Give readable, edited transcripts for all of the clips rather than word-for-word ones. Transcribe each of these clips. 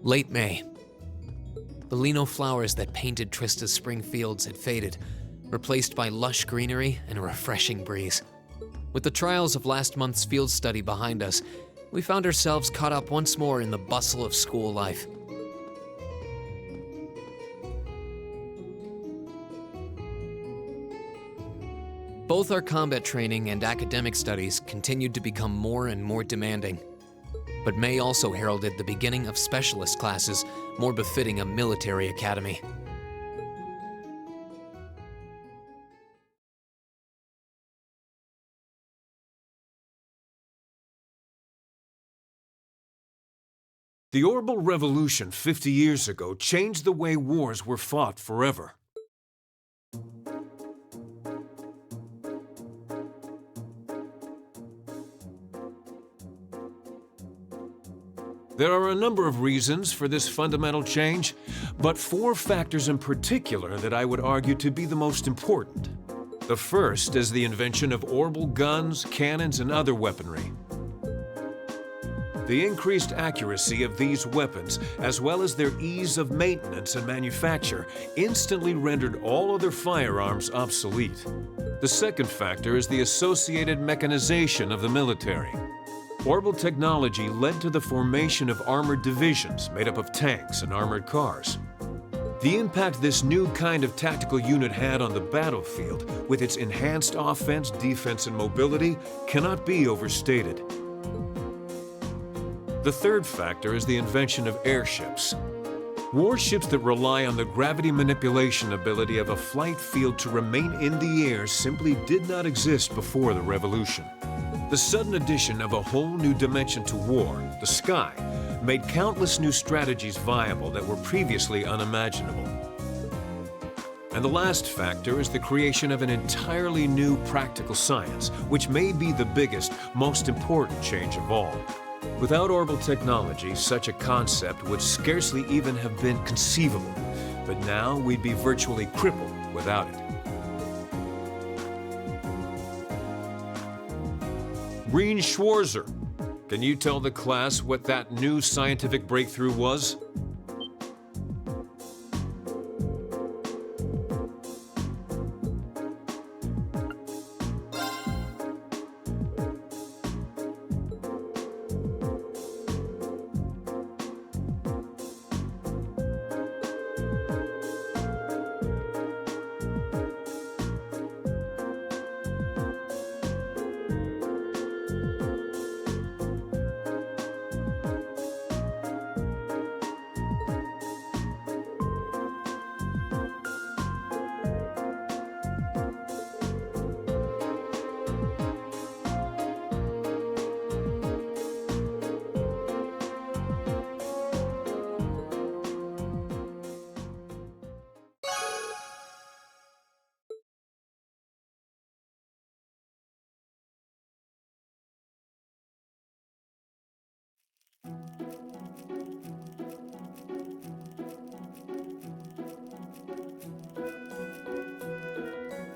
Late May. The lino flowers that painted Trista's spring fields had faded, replaced by lush greenery and a refreshing breeze. With the trials of last month's field study behind us, we found ourselves caught up once more in the bustle of school life. Both our combat training and academic studies continued to become more and more demanding. But May also heralded the beginning of specialist classes, more befitting a military academy. The Orbital Revolution 50 years ago changed the way wars were fought forever. There are a number of reasons for this fundamental change, but 4 factors in particular that I would argue to be the most important. The first is the invention of orbital guns, cannons, and other weaponry. The increased accuracy of these weapons, as well as their ease of maintenance and manufacture, instantly rendered all other firearms obsolete. The second factor is the associated mechanization of the military. Orbital technology led to the formation of armored divisions made up of tanks and armored cars. The impact this new kind of tactical unit had on the battlefield, with its enhanced offense, defense, and mobility, cannot be overstated. The third factor is the invention of airships. Warships that rely on the gravity manipulation ability of a flight field to remain in the air simply did not exist before the revolution. The sudden addition of a whole new dimension to war, the sky, made countless new strategies viable that were previously unimaginable. And the last factor is the creation of an entirely new practical science, which may be the biggest, most important change of all. Without orbital technology, such a concept would scarcely even have been conceivable, but now we'd be virtually crippled without it. Breen Schwarzer, can you tell the class what that new scientific breakthrough was?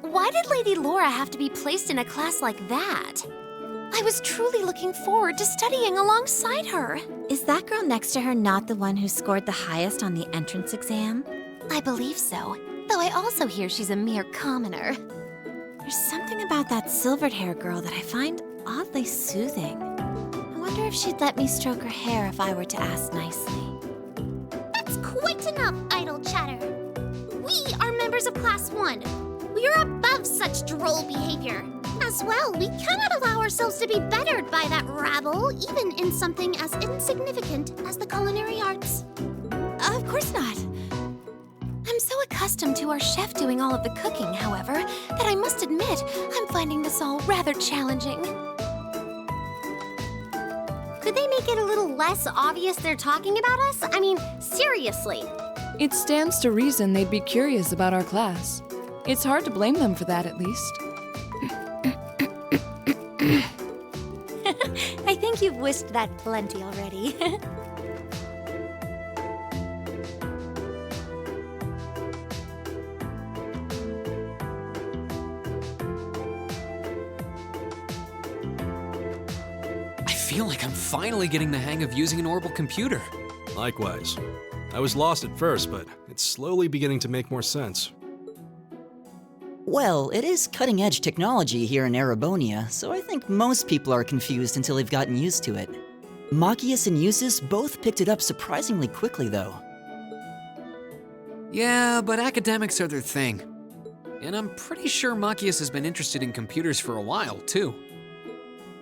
Why did Lady Laura have to be placed in a class like that? I was truly looking forward to studying alongside her. Is that girl next to her not the one who scored the highest on the entrance exam? I believe so, though I also hear she's a mere commoner. There's something about that silvered-haired girl that I find oddly soothing. I wonder if she'd let me stroke her hair if I were to ask nicely. That's quite enough idle chatter. We are members of Class 1. We are above such droll behavior. As well, we cannot allow ourselves to be bettered by that rabble, even in something as insignificant as the culinary arts. Of course not. I'm so accustomed to our chef doing all of the cooking, however, that I must admit I'm finding this all rather challenging. Could they make it a little less obvious they're talking about us? I mean, seriously. It stands to reason they'd be curious about our class. It's hard to blame them for that, at least. I think you've whisked that plenty already. I feel like I'm finally getting the hang of using an orbital computer. Likewise. I was lost at first, but it's slowly beginning to make more sense. Well, it is cutting-edge technology here in Erebonia, so I think most people are confused until they've gotten used to it. Machias and Eustace both picked it up surprisingly quickly, though. Yeah, but academics are their thing. And I'm pretty sure Machias has been interested in computers for a while, too.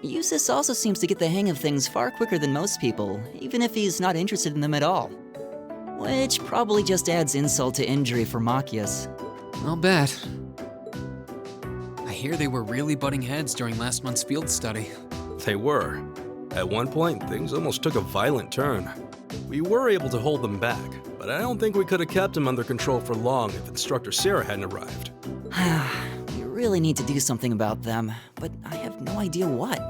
Eustace also seems to get the hang of things far quicker than most people, even if he's not interested in them at all. Which probably just adds insult to injury for Machias. I'll bet. I hear they were really butting heads during last month's field study. They were. At one point, things almost took a violent turn. We were able to hold them back, but I don't think we could have kept them under control for long if Instructor Sarah hadn't arrived. We really need to do something about them, but I have no idea what.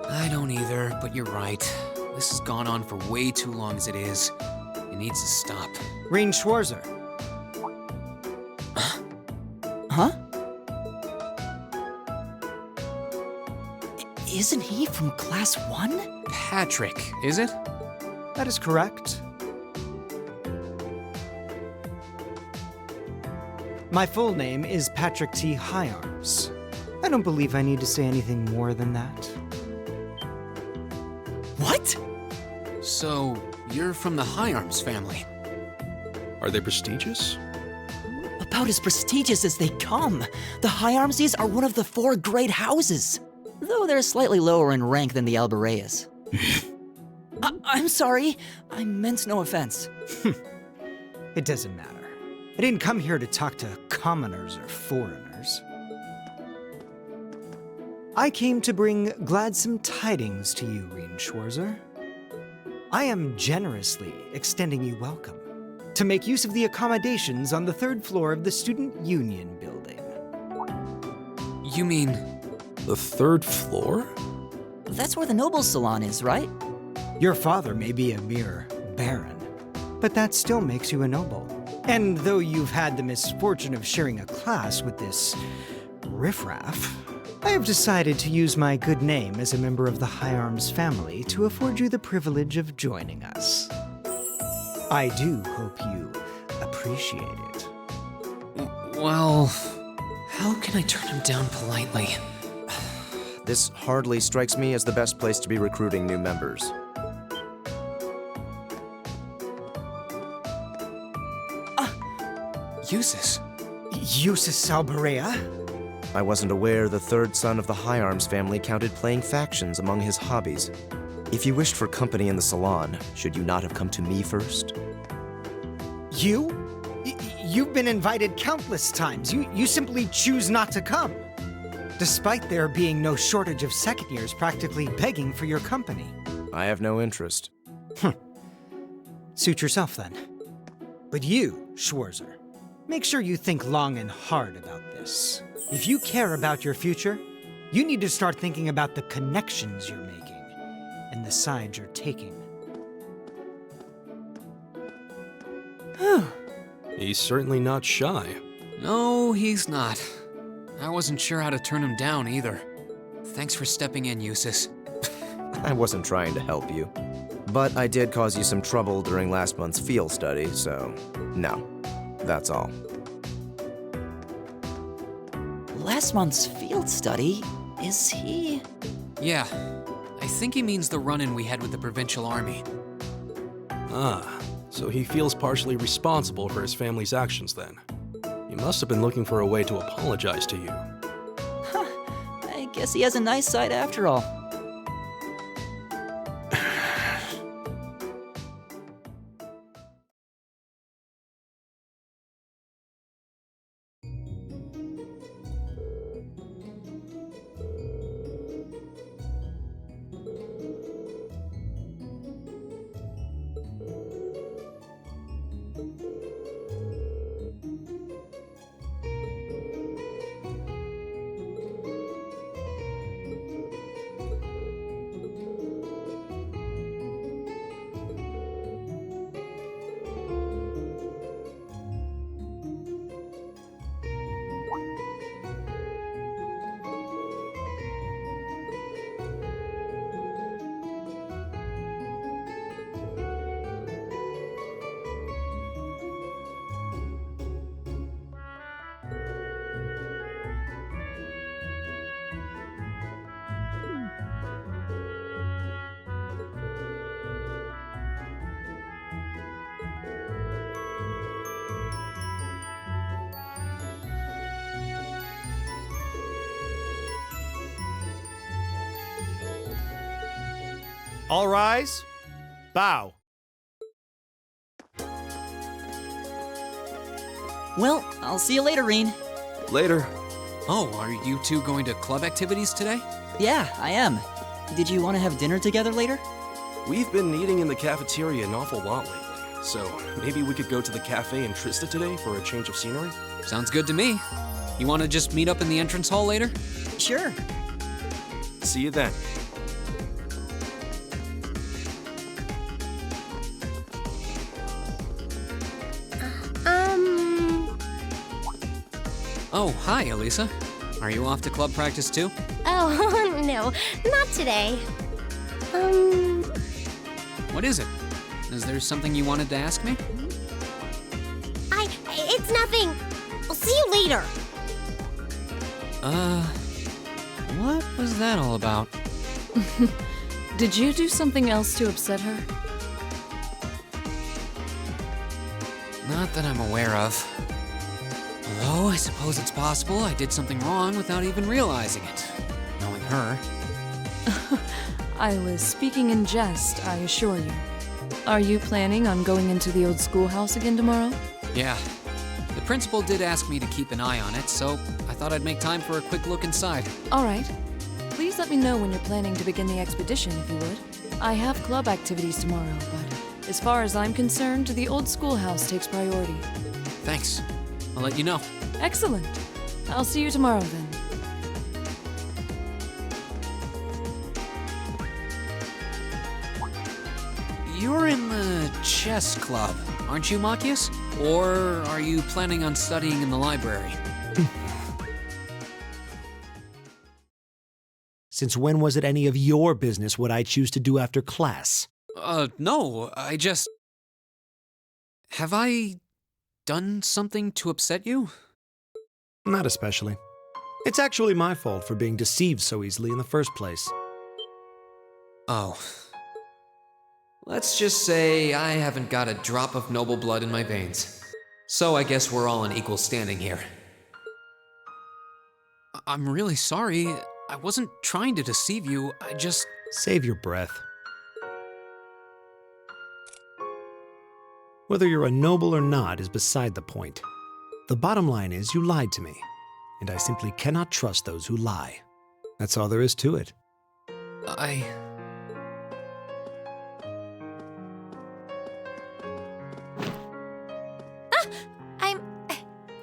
I don't either, but you're right. This has gone on for way too long as it is. It needs to stop. Rein Schwarzer. Huh? Isn't he from Class 1? Patrick, is it? That is correct. My full name is Patrick T. Hyarms. I don't believe I need to say anything more than that. What? So, you're from the Hyarms family. Are they prestigious? About as prestigious as they come. The Hyarmses are one of the 4 great houses, though they're slightly lower in rank than the Albareas. I'm sorry. I meant no offense. It doesn't matter. I didn't come here to talk to commoners or foreigners. I came to bring gladsome tidings to you, Rein Schwarzer. I am generously extending you welcome to make use of the accommodations on the 3rd floor of the Student Union building. You mean... The 3rd floor? That's where the Nobles Salon is, right? Your father may be a mere baron, but that still makes you a noble. And though you've had the misfortune of sharing a class with this riffraff, I have decided to use my good name as a member of the Hyarms family to afford you the privilege of joining us. I do hope you appreciate it. Well... how can I turn him down politely? This hardly strikes me as the best place to be recruiting new members. Eustace. Eustace Albarea? I wasn't aware the 3rd son of the Hyarms family counted playing factions among his hobbies. If you wished for company in the salon, should you not have come to me first? You? You've been invited countless times. You simply choose not to come. Despite there being no shortage of second years practically begging for your company. I have no interest. Suit yourself then. But you, Schwarzer, make sure you think long and hard about this. If you care about your future, you need to start thinking about the connections you're making and the side you're taking. He's certainly not shy. No, he's not. I wasn't sure how to turn him down either. Thanks for stepping in, Eustace. I wasn't trying to help you. But I did cause you some trouble during last month's field study, so no. That's all. Last month's field study? Is he... Yeah, I think he means the run-in we had with the provincial army. Ah, so he feels partially responsible for his family's actions then. He must have been looking for a way to apologize to you. I guess he has a nice side after all. All rise. Bow. Well, I'll see you later, Reen. Later. Oh, are you two going to club activities today? Yeah, I am. Did you want to have dinner together later? We've been eating in the cafeteria an awful lot lately, so maybe we could go to the cafe in Trista today for a change of scenery? Sounds good to me. You want to just meet up in the entrance hall later? Sure. See you then. Oh, hi, Elisa. Are you off to club practice too? Oh, no, not today. What is it? Is there something you wanted to ask me? It's nothing. I'll see you later. What was that all about? Did you do something else to upset her? Not that I'm aware of. Although, I suppose it's possible I did something wrong without even realizing it. Knowing her. I was speaking in jest, I assure you. Are you planning on going into the old schoolhouse again tomorrow? Yeah. The principal did ask me to keep an eye on it, so I thought I'd make time for a quick look inside. All right. Please let me know when you're planning to begin the expedition, if you would. I have club activities tomorrow, but as far as I'm concerned, the old schoolhouse takes priority. Thanks. I'll let you know. Excellent. I'll see you tomorrow then. You're in the chess club, aren't you, Machias? Or are you planning on studying in the library? Since when was it any of your business what I choose to do after class? No, I just... Have I done something to upset you? Not especially. It's actually my fault for being deceived so easily in the first place. Oh. Let's just say I haven't got a drop of noble blood in my veins. So I guess we're all in equal standing here. I'm really sorry. I wasn't trying to deceive you. I just... Save your breath. Whether you're a noble or not is beside the point. The bottom line is you lied to me, and I simply cannot trust those who lie. That's all there is to it.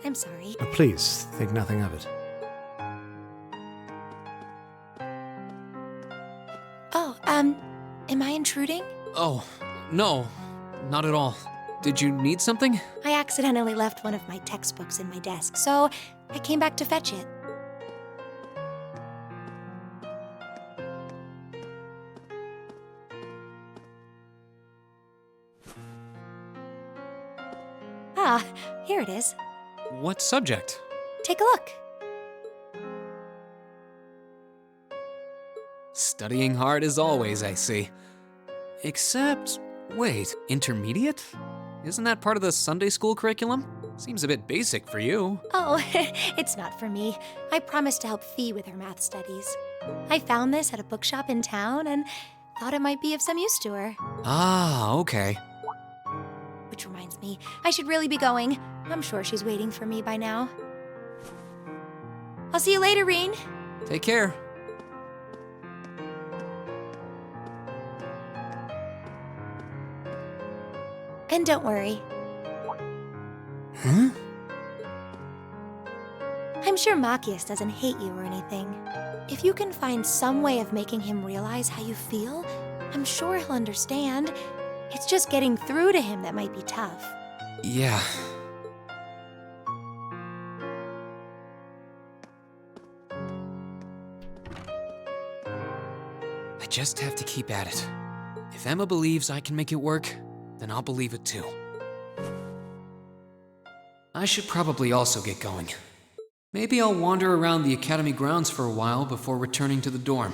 I'm sorry. Please, think nothing of it. Oh, am I intruding? Oh, no. Not at all. Did you need something? I accidentally left one of my textbooks in my desk, so I came back to fetch it. Ah, here it is. What subject? Take a look. Studying hard as always, I see. Except, wait, intermediate? Isn't that part of the Sunday school curriculum? Seems a bit basic for you. Oh, it's not for me. I promised to help Fee with her math studies. I found this at a bookshop in town and thought it might be of some use to her. Ah, okay. Which reminds me, I should really be going. I'm sure she's waiting for me by now. I'll see you later, Reen. Take care. And don't worry. Huh? I'm sure Machias doesn't hate you or anything. If you can find some way of making him realize how you feel, I'm sure he'll understand. It's just getting through to him that might be tough. Yeah. I just have to keep at it. If Emma believes I can make it work, then I'll believe it too. I should probably also get going. Maybe I'll wander around the academy grounds for a while before returning to the dorm.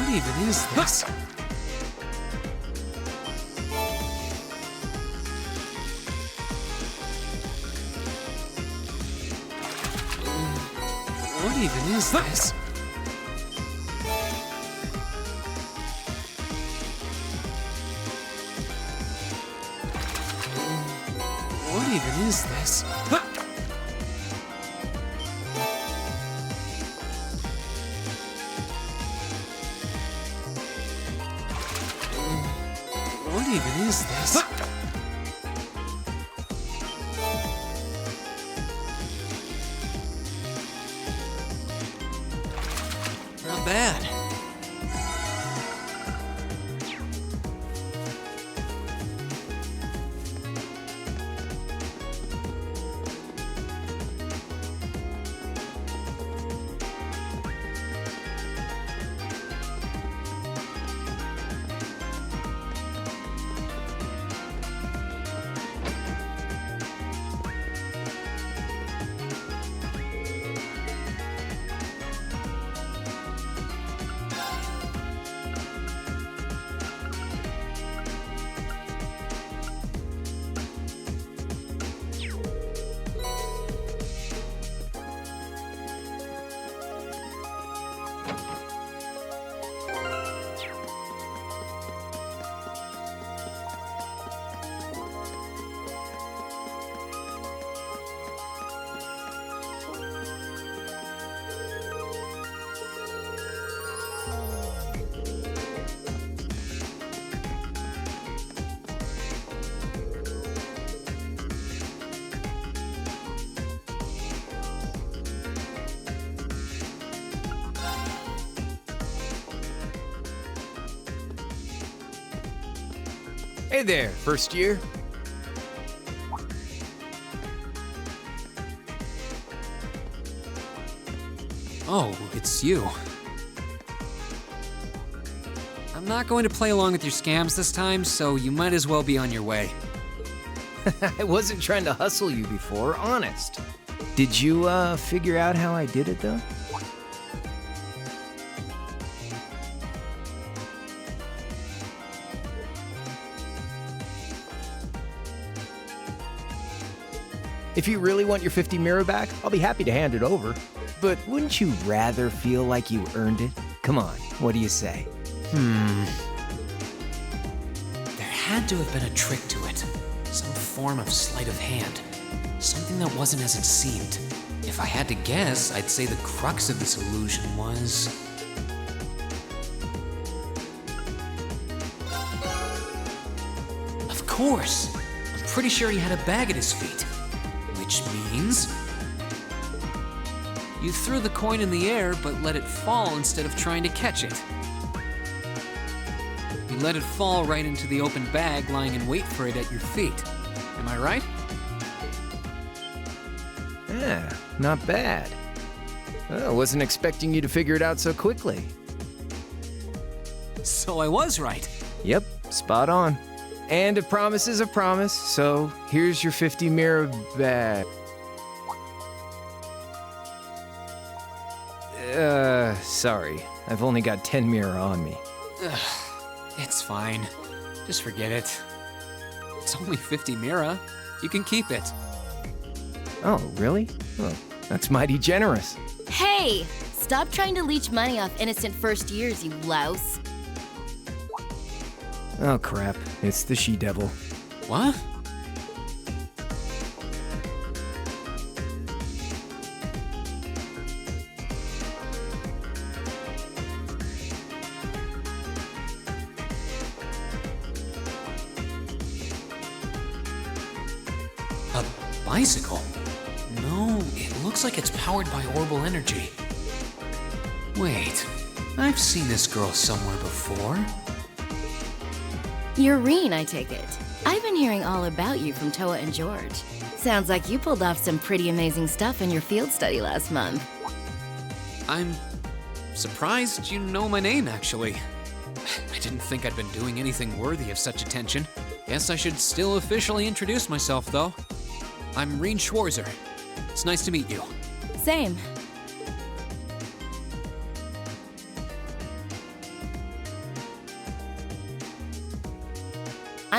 What even is this? What even is this? What even is this? What even is this? Not bad. Hey there, first year. Oh, it's you. I'm not going to play along with your scams this time, so you might as well be on your way. I wasn't trying to hustle you before, honest. Did you, figure out how I did it, though? If you really want your 50 mirror back, I'll be happy to hand it over. But wouldn't you rather feel like you earned it? Come on, what do you say? There had to have been a trick to it. Some form of sleight of hand. Something that wasn't as it seemed. If I had to guess, I'd say the crux of this illusion was... Of course! I'm pretty sure he had a bag at his feet. Which means... You threw the coin in the air, but let it fall instead of trying to catch it. You let it fall right into the open bag, lying in wait for it at your feet. Am I right? Yeah, not bad. I wasn't expecting you to figure it out so quickly. So I was right. Yep, spot on. And a promise is a promise, so here's your 50 mirror bag. Sorry. I've only got 10 mirror on me. Ugh, it's fine. Just forget it. It's only 50 Mira. You can keep it. Oh, really? Oh, that's mighty generous. Hey! Stop trying to leech money off innocent first years, you louse. Oh, crap. It's the she-devil. What? A bicycle? No, it looks like it's powered by orbital energy. Wait, I've seen this girl somewhere before. You're Reen, I take it. I've been hearing all about you from Toa and George. Sounds like you pulled off some pretty amazing stuff in your field study last month. I'm surprised you know my name, actually. I didn't think I'd been doing anything worthy of such attention. Guess I should still officially introduce myself, though. I'm Reen Schwarzer. It's nice to meet you. Same.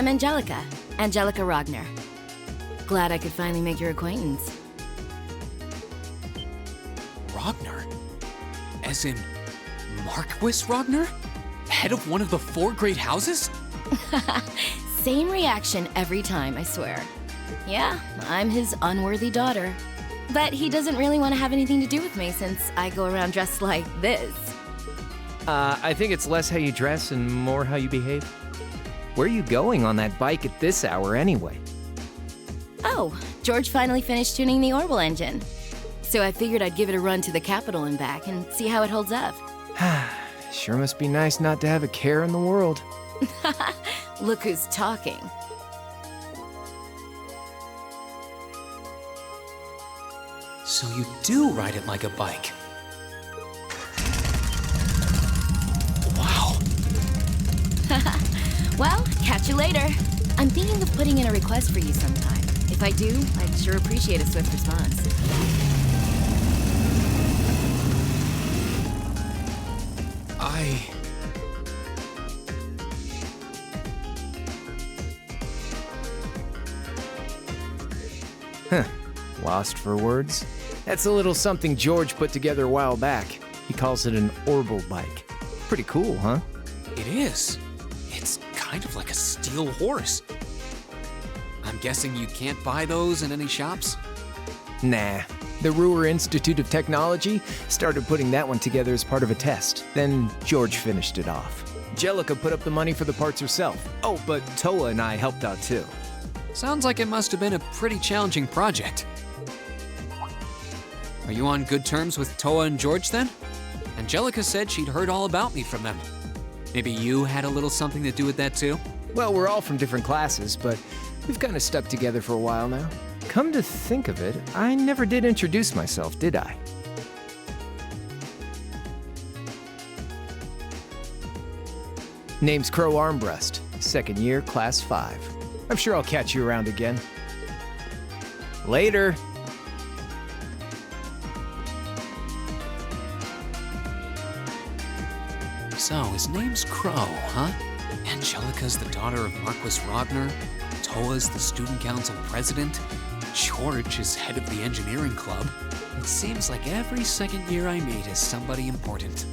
I'm Angelica. Angelica Ragnar. Glad I could finally make your acquaintance. Ragnar? As in Marquis Ragnar? Head of one of the 4 great houses? Same reaction every time, I swear. Yeah, I'm his unworthy daughter. But he doesn't really want to have anything to do with me since I go around dressed like this. I think it's less how you dress and more how you behave. Where are you going on that bike at this hour anyway? Oh, George finally finished tuning the Orbital engine. So I figured I'd give it a run to the capital and back and see how it holds up. Sure must be nice not to have a care in the world. Look who's talking. So you do ride it like a bike. Wow. Well, catch you later. I'm thinking of putting in a request for you sometime. If I do, I'd sure appreciate a swift response. Lost for words? That's a little something George put together a while back. He calls it an Orbital bike. Pretty cool, huh? It is. It's kind of like a steel horse. I'm guessing you can't buy those in any shops? Nah. The Ruhr Institute of Technology started putting that one together as part of a test. Then George finished it off. Angelica put up the money for the parts herself. Oh, but Toa and I helped out too. Sounds like it must have been a pretty challenging project. Are you on good terms with Toa and George then? Angelica said she'd heard all about me from them. Maybe you had a little something to do with that too? Well, we're all from different classes, but we've kind of stuck together for a while now. Come to think of it, I never did introduce myself, did I? Name's Crow Armbrust, second year, class 5. I'm sure I'll catch you around again. Later. So, his name's Crow, huh? Angelica's the daughter of Marquis Ragnar, Toa's the student council president, George is head of the engineering club. It seems like every second year I meet is somebody important.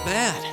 not bad.